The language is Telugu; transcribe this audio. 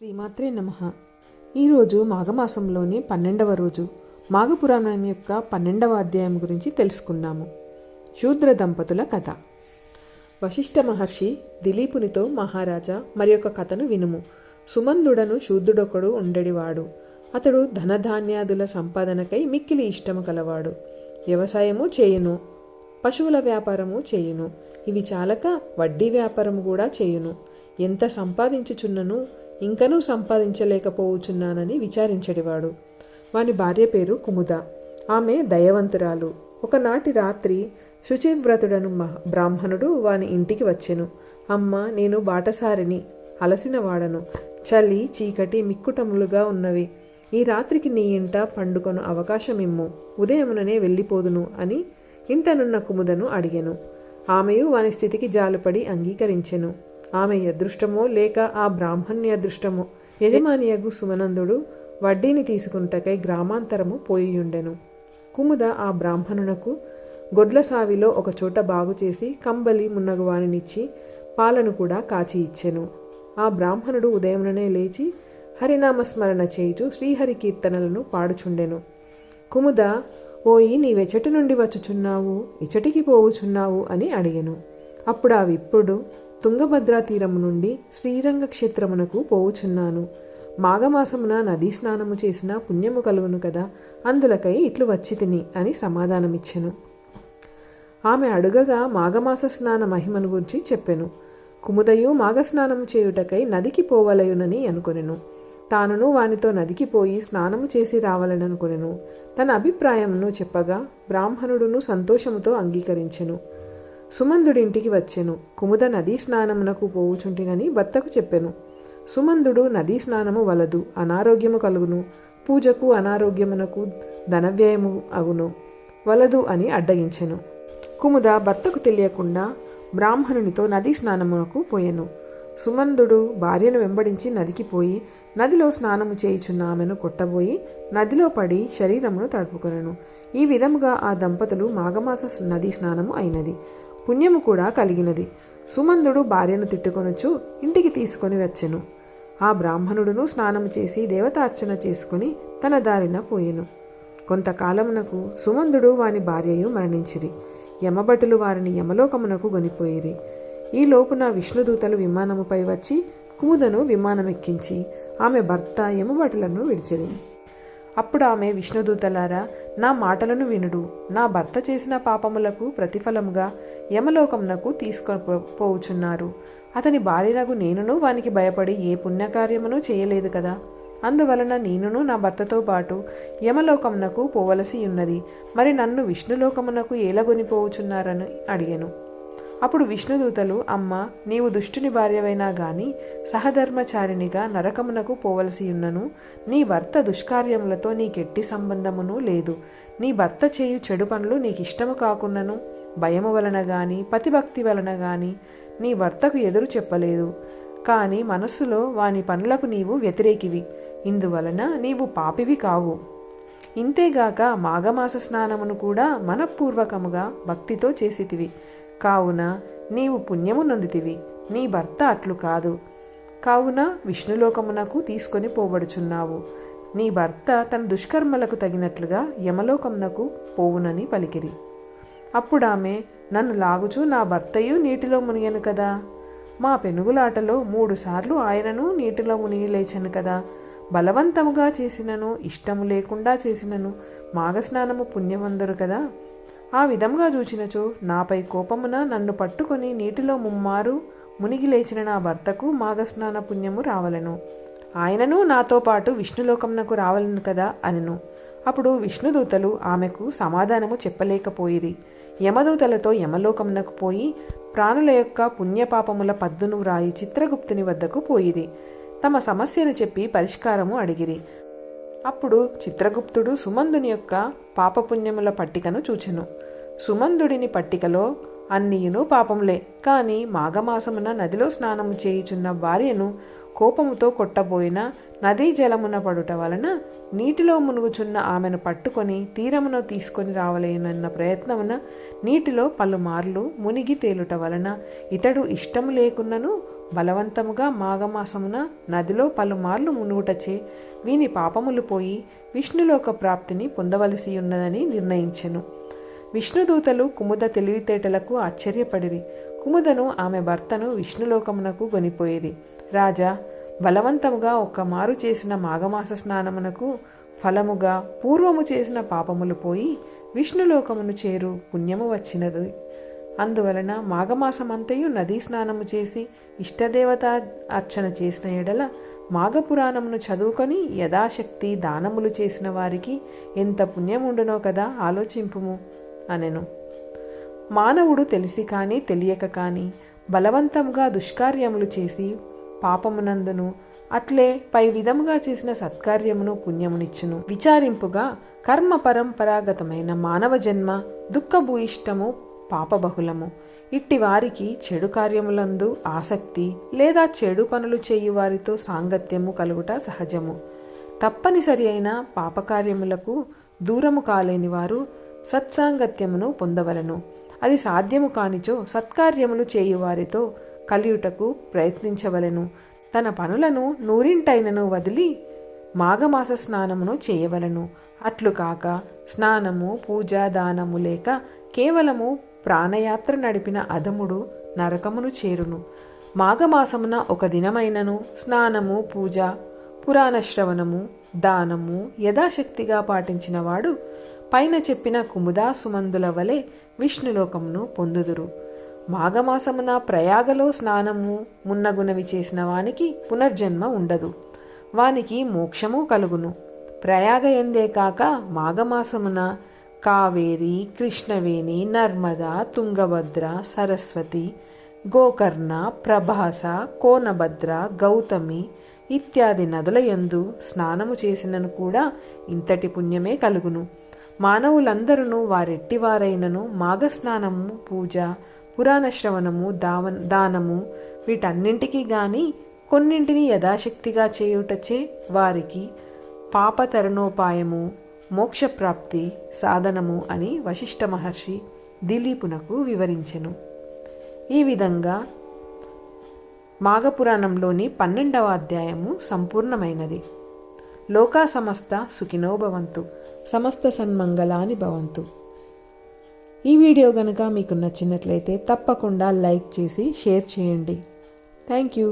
శ్రీమాత్రే నమః. ఈరోజు మాఘమాసంలోని 12వ రోజు. మాఘపురాణం యొక్క 12వ అధ్యాయం గురించి తెలుసుకుందాము. శూద్ర దంపతుల కథ. వశిష్ఠ మహర్షి దిలీపునితో, మహారాజా, మరి ఒక కథను వినుము. సుమందుడను శూద్రుడొకడు ఉండేవాడు. అతడు ధనధాన్యాదుల సంపాదనకై మిక్కిలి ఇష్టము కలవాడు. వ్యవసాయము చేయును, పశువుల వ్యాపారము చేయును. ఇవి చాలక వడ్డీ వ్యాపారము కూడా చేయును. ఎంత సంపాదించుచున్నను ఇంకనూ సంపాదించలేకపోవచ్చున్నానని విచారించెడివాడు. వాని భార్య పేరు కుముద. ఆమె దయవంతురాలు. ఒకనాటి రాత్రి శుచివ్రతుడను బ్రాహ్మణుడు వాని ఇంటికి వచ్చెను. అమ్మ, నేను బాటసారిని, అలసిన వాడను. చలి చీకటి మిక్కుటములుగా ఉన్నవి. ఈ రాత్రికి నీ ఇంట పండుకొను అవకాశమిమ్ము. ఉదయముననే వెళ్ళిపోదును అని ఇంటనున్న కుముదను అడిగెను. ఆమెయు వాని స్థితికి జాలుపడి అంగీకరించెను. ఆమె అదృష్టమో లేక ఆ బ్రాహ్మణ్ణి అదృష్టమో, యజమానియగు సుమనందుడు వడ్డీని తీసుకుంటకై గ్రామాంతరము పోయియుండెను. కుముద ఆ బ్రాహ్మణునకు గొడ్ల సావిలో ఒక చోట బాగు చేసి కంబలి మున్నగు వానినిచ్చి పాలను కూడా కాచి ఇచ్చెను. ఆ బ్రాహ్మణుడు ఉదయముననే లేచి హరినామస్మరణ చేయుచు శ్రీహరి కీర్తనలను పాడుచుండెను. కుముద, ఓయి, నీవెచటి నుండి వచ్చుచున్నావు, ఎచటికి పోవుచున్నావు అని అడిగెను. అప్పుడు ఆ విప్రుడు, తుంగభద్రా తీరము నుండి శ్రీరంగ క్షేత్రమునకు పోవుచున్నాను. మాఘమాసమున నదీ స్నానము చేసిన పుణ్యము కలుగును కదా, అందులకై ఇట్లు వచ్చి తిని అని సమాధానమిచ్చెను. ఆమె అడుగగా మాఘమాస స్నాన మహిమను గురించి చెప్పెను. కుముదయు మాఘస్నానము చేయుటకై నదికి పోవలయునని అనుకొనెను. తానును వానితో నదికి పోయి స్నానము చేసి రావాలననుకొనెను. తన అభిప్రాయమును చెప్పగా బ్రాహ్మణుడును సంతోషముతో అంగీకరించెను. సుమందుడింటికి వచ్చెను. కుముద నదీ స్నానమునకు పోవుచుంటినని భర్తకు చెప్పెను. సుమందుడు, నదీ స్నానము వలదు, అనారోగ్యము కలుగును, పూజకు అనారోగ్యమునకు ధనవ్యయము అగును, వలదు అని అడ్డగించెను. కుముద భర్తకు తెలియకుండా బ్రాహ్మణునితో నదీ స్నానమునకు పోయెను. సుమందుడు భార్యను వెంబడించి నదికి పోయి నదిలో స్నానము చేయుచున్న ఆమెను కొట్టబోయి నదిలో పడి శరీరమును తడుపుకొనెను. ఈ విధముగా ఆ దంపతులు మాఘమాస నదీ స్నానము అయినది. పుణ్యము కూడా కలిగినది. సుమందుడు భార్యను తిట్టుకొనుచు ఇంటికి తీసుకొని వచ్చెను. ఆ బ్రాహ్మణుడును స్నానము చేసి దేవతార్చన చేసుకుని తన దారిన పోయెను. కొంతకాలమునకు సుమందుడు వాని భార్యయు మరణించిరి. యమభటులు వారిని యమలోకమునకు గొనిపోయిరి. ఈ లోపున విష్ణుదూతలు విమానముపై వచ్చి కుముదను విమానమెక్కించి ఆమె భర్త యమభటులను విడిచిరి. అప్పుడు ఆమె, విష్ణుదూతలారా, నా మాటలను వినుడు. నా భర్త చేసిన పాపములకు ప్రతిఫలముగా యమలోకమునకు తీసుకుపోవుచున్నారు. అతని భార్యనగు నేనును వానికి భయపడి ఏ పుణ్యకార్యమును చేయలేదు కదా. అందువలన నేనును నా భర్తతో పాటు యమలోకమునకు పోవలసి ఉన్నది. మరి నన్ను విష్ణులోకమునకు ఏలగొనిపోవుచున్నారని అడిగెను. అప్పుడు విష్ణుదూతలు, అమ్మ, నీవు దుష్టుని భార్యవైనా గాని సహధర్మచారినిగా నరకమునకు పోవలసి ఉన్నను. నీ భర్త దుష్కార్యములతో నీకెట్టి సంబంధమును లేదు. నీ భర్త చేయు చెడు పనులు నీకిష్టము కాకున్నను భయము వలన గాని పతిభక్తి వలన గాని నీ భర్తకు ఎదురు చెప్పలేదు. కానీ మనస్సులో వాని పనులకు నీవు వ్యతిరేకివి. ఇందువలన నీవు పాపివి కావు. ఇంతేగాక మాఘమాస స్నానమును కూడా మనఃపూర్వకముగా భక్తితో చేసితివి. కావున నీవు పుణ్యము నొందితివి. నీ భర్త అట్లు కాదు. కావున విష్ణులోకమునకు తీసుకొని పోబడుచున్నావు. నీ భర్త తన దుష్కర్మలకు తగినట్లుగా యమలోకమునకు పోవునని పలికిరి. అప్పుడు ఆమె, నన్ను లాగుచూ నా భర్తయు నీటిలో మునిగెను కదా. మా పెనుగులాటలో 3 సార్లు ఆయనను నీటిలో మునిగి లేచెను కదా. బలవంతముగా చేసినను ఇష్టము లేకుండా చేసినను మాఘస్నానము పుణ్యమందరు కదా. ఆ విధంగా చూచినచో నాపై కోపమున నన్ను పట్టుకొని నీటిలో ముమ్మారు మునిగి లేచిన నా భర్తకు మాఘస్నాన పుణ్యము రావలెను. ఆయనను నాతో పాటు విష్ణులోకమునకు రావలను కదా అనెను. అప్పుడు విష్ణుదూతలు ఆమెకు సమాధానము చెప్పలేకపోయిరి. యమదూతలతో యమలోకమునకు పోయి ప్రాణుల యొక్క పుణ్యపాపముల పద్దును వ్రాయి చిత్రగుప్తుని వద్దకు పోయిరి. తమ సమస్యను చెప్పి పరిష్కారము అడిగిరి. అప్పుడు చిత్రగుప్తుడు సుమందుని యొక్క పాపపుణ్యముల పట్టికను చూచెను. సుమందుడిని పట్టికలో అన్నీయును పాపములే. కాని మాఘమాసమున నదిలో స్నానము చేయుచున్న భార్యను కోపముతో కొట్టబోయిన నదీ జలమున పడుట వలన నీటిలో మునుగుచున్న ఆమెను పట్టుకొని తీరమున తీసుకొని రావలేనన్న ప్రయత్నమున నీటిలో పలుమార్లు మునిగి తేలుట వలన ఇతడు ఇష్టము లేకున్నను బలవంతముగా మాఘమాసమున నదిలో పలుమార్లు మునుగుటచే వీని పాపములు పోయి విష్ణులోక ప్రాప్తిని పొందవలసి ఉన్నదని నిర్ణయించెను. విష్ణుదూతలు కుముద తెలివితేటలకు ఆశ్చర్యపడిరి. కుముదను ఆమె భర్తను విష్ణులోకమునకు గొనిపోయిరి. రాజా, బలవంతముగా ఒక్కమారు చేసిన మాఘమాస స్నానమునకు ఫలముగా పూర్వము చేసిన పాపములు పోయి విష్ణులోకమును చేరు పుణ్యము వచ్చినది. అందువలన మాఘమాసమంతయు నదీ స్నానము చేసి ఇష్టదేవత అర్చన చేసిన ఎడల మాఘపురాణమును చదువుకొని యథాశక్తి దానములు చేసిన వారికి ఎంత పుణ్యముండునో కదా, ఆలోచింపుము అనెను. మానవుడు తెలిసి కానీ తెలియక కానీ బలవంతంగా దుష్కార్యములు చేసి పాపమునందును అట్లే పై విధముగా చేసిన సత్కార్యమును పుణ్యమునిచ్చును. విచారింపుగా కర్మ పరంపరాగతమైన మానవ జన్మ దుఃఖభూయిష్టము పాపబహుళము. ఇట్టి వారికి చెడు కార్యములందు ఆసక్తి లేదా చెడు పనులు చేయు వారితో సాంగత్యము కలుగుట సహజము. తప్పనిసరి అయిన పాపకార్యములకు దూరము కాలేని వారు సత్సాంగత్యమును పొందవలను. అది సాధ్యము కానిచో సత్కార్యములు చేయువారితో కలియుటకు ప్రయత్నించవలెను. తన పనులను నూరింటైనను వదిలి మాఘమాస స్నానమును చేయవలను. అట్లు కాక స్నానము పూజ దానము లేక కేవలము ప్రాణయాత్ర నడిపిన అధముడు నరకమును చేరును. మాఘమాసమున ఒక దినమైనను స్నానము పూజ పురాణ శ్రవణము దానము యథాశక్తిగా పాటించిన వాడు పైన చెప్పిన కుముదా సుమందుల వలె విష్ణులోకమును పొందుదురు. మాఘమాసమున ప్రయాగలో స్నానము మున్నగునవి చేసిన వానికి పునర్జన్మ ఉండదు. వానికి మోక్షము కలుగును. ప్రయాగ ఎందే కాక మాఘమాసమున కావేరి, కృష్ణవేణి, నర్మద, తుంగభద్ర, సరస్వతి, గోకర్ణ, ప్రభాస, కోనభద్ర, గౌతమి ఇత్యాది నదుల యందు స్నానము చేసినను కూడా ఇంతటి పుణ్యమే కలుగును. మానవులందరూ వారెట్టివారైనను మాఘస్నానము పూజ పురాణ శ్రవణము దానము వీటన్నింటికీ గాని కొన్నింటిని యథాశక్తిగా చేయుటచే వారికి పాపతరణోపాయము మోక్షప్రాప్తి సాధనము అని వశిష్ఠ మహర్షి దిలీపునకు వివరించెను. ఈ విధంగా మాఘపురాణంలోని 12వ అధ్యాయము సంపూర్ణమైనది. లోకా సమస్త సుఖినో భవంతు, సమస్త సన్మంగళాని భవంతు. ఈ వీడియో కనుక మీకు నచ్చినట్లయితే తప్పకుండా లైక్ చేసి షేర్ చేయండి. Thank you.